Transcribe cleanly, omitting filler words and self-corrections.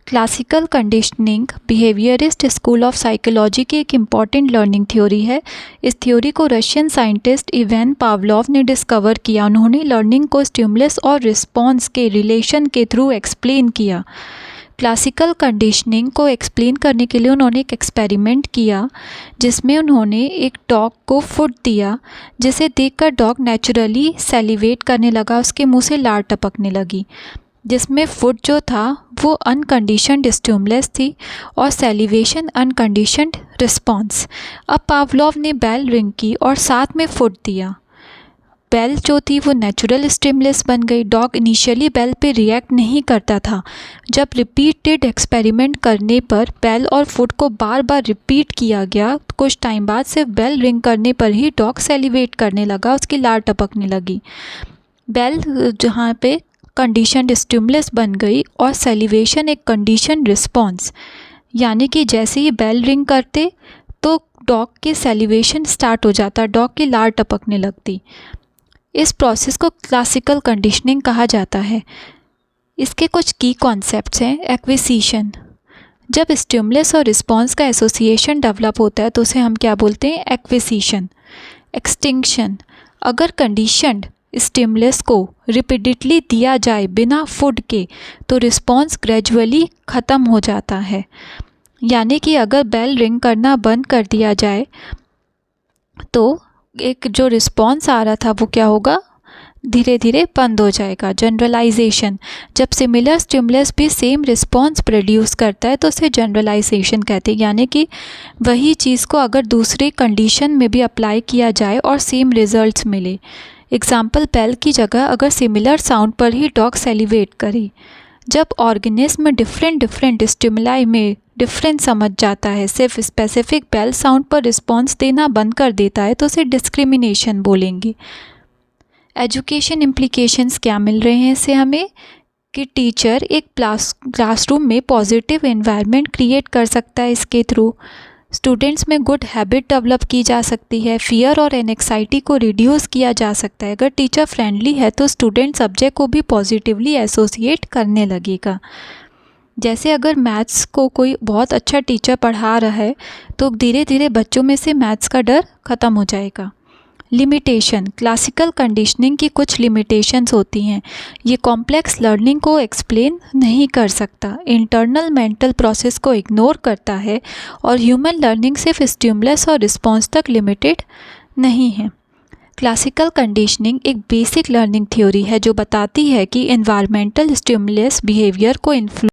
Classical conditioning behaviourist school of psychology की एक important learning theory है। इस थ्योरी को रशियन साइंटिस्ट इवान पावलोव ने डिस्कवर किया। उन्होंने लर्निंग को स्टिमुलस और रिस्पॉन्स के रिलेशन के थ्रू एक्सप्लेन किया। क्लासिकल कंडीशनिंग को एक्सप्लेन करने के लिए उन्होंने एक एक्सपेरिमेंट किया जिसमें उन्होंने एक डॉग को फूड दिया, जिसे देखकर डॉग नेचुरली सैलिवेट करने लगा, उसके मुंह से लार टपकने लगी, जिसमें फूड जो था वो अनकंडीशनड स्टिमुलस थी और सैलिवेशन अनकंडीशनड रिस्पॉन्स। अब पावलोव ने बेल रिंग की और साथ में फूड दिया। बेल जो थी वो नेचुरल स्टिमुलस बन गई। डॉग इनिशियली बेल पे रिएक्ट नहीं करता था। जब रिपीटेड एक्सपेरिमेंट करने पर बेल और फूड को बार बार रिपीट किया गया, तो कुछ टाइम बाद सिर्फ बेल रिंग करने पर ही डॉग सैलिवेट करने लगा, उसकी लार टपकने लगी। बेल जहाँ पे कंडीशनड स्टिमुलस बन गई और सैलिवेशन एक कंडीशनड रिस्पॉन्स, यानी कि जैसे ही बेल रिंग करते तो डॉग के सैलिवेशन स्टार्ट हो जाता, डॉग की लार टपकने लगती। इस प्रोसेस को क्लासिकल कंडीशनिंग कहा जाता है। इसके कुछ की कॉन्सेप्ट्स हैं। एक्विजिशन, जब स्टिमुलस और रिस्पॉन्स का एसोसिएशन डेवलप होता है तो उसे हम क्या बोलते हैं? एक्विजिशन। एक्सटिंक्शन, अगर कंडीशनड स्टिमुलस को रिपीटेडली दिया जाए बिना फूड के तो रिस्पॉन्स ग्रेजुअली ख़त्म हो जाता है, यानी कि अगर बेल रिंग करना बंद कर दिया जाए तो एक जो रिस्पॉन्स आ रहा था वो क्या होगा? धीरे धीरे बंद हो जाएगा। जनरलाइजेशन, जब सिमिलर स्टिमुलस भी सेम रिस्पॉन्स प्रोड्यूस करता है तो उसे जनरलाइजेशन कहते हैं, यानी कि वही चीज़ को अगर दूसरे कंडीशन में भी अप्लाई किया जाए और सेम रिजल्ट्स मिले। एग्जाम्पल, बेल की जगह अगर सिमिलर साउंड पर ही डॉग सैलिवेट करे। जब ऑर्गेनिज्म डिफरेंट स्टिमुलाई में डिफरेंस समझ जाता है, सिर्फ स्पेसिफिक बेल साउंड पर रिस्पॉन्स देना बंद कर देता है, तो उसे डिस्क्रिमिनेशन बोलेंगे। एजुकेशन इम्प्लीकेशंस क्या मिल रहे हैं इससे हमें? कि टीचर एक क्लासरूम में पॉजिटिव एनवायरनमेंट क्रिएट कर सकता है, इसके थ्रू स्टूडेंट्स में गुड हैबिट डेवलप की जा सकती है, फियर और एंग्जाइटी को रिड्यूस किया जा सकता है। अगर टीचर फ्रेंडली है तो स्टूडेंट सब्जेक्ट को भी पॉजिटिवली एसोसिएट करने लगेगा। जैसे अगर मैथ्स को कोई बहुत अच्छा टीचर पढ़ा रहा है तो धीरे धीरे बच्चों में से मैथ्स का डर ख़त्म हो जाएगा। लिमिटेशन, क्लासिकल कंडीशनिंग की कुछ लिमिटेशंस होती हैं। ये कॉम्प्लेक्स लर्निंग को एक्सप्लेन नहीं कर सकता, इंटरनल मेंटल प्रोसेस को इग्नोर करता है और ह्यूमन लर्निंग सिर्फ स्टिमुलस और रिस्पॉन्स तक लिमिटेड नहीं है। क्लासिकल कंडीशनिंग एक बेसिक लर्निंग थ्योरी है जो बताती है कि एनवायरमेंटल स्टिमुलस बिहेवियर को इन्फ्लुएंस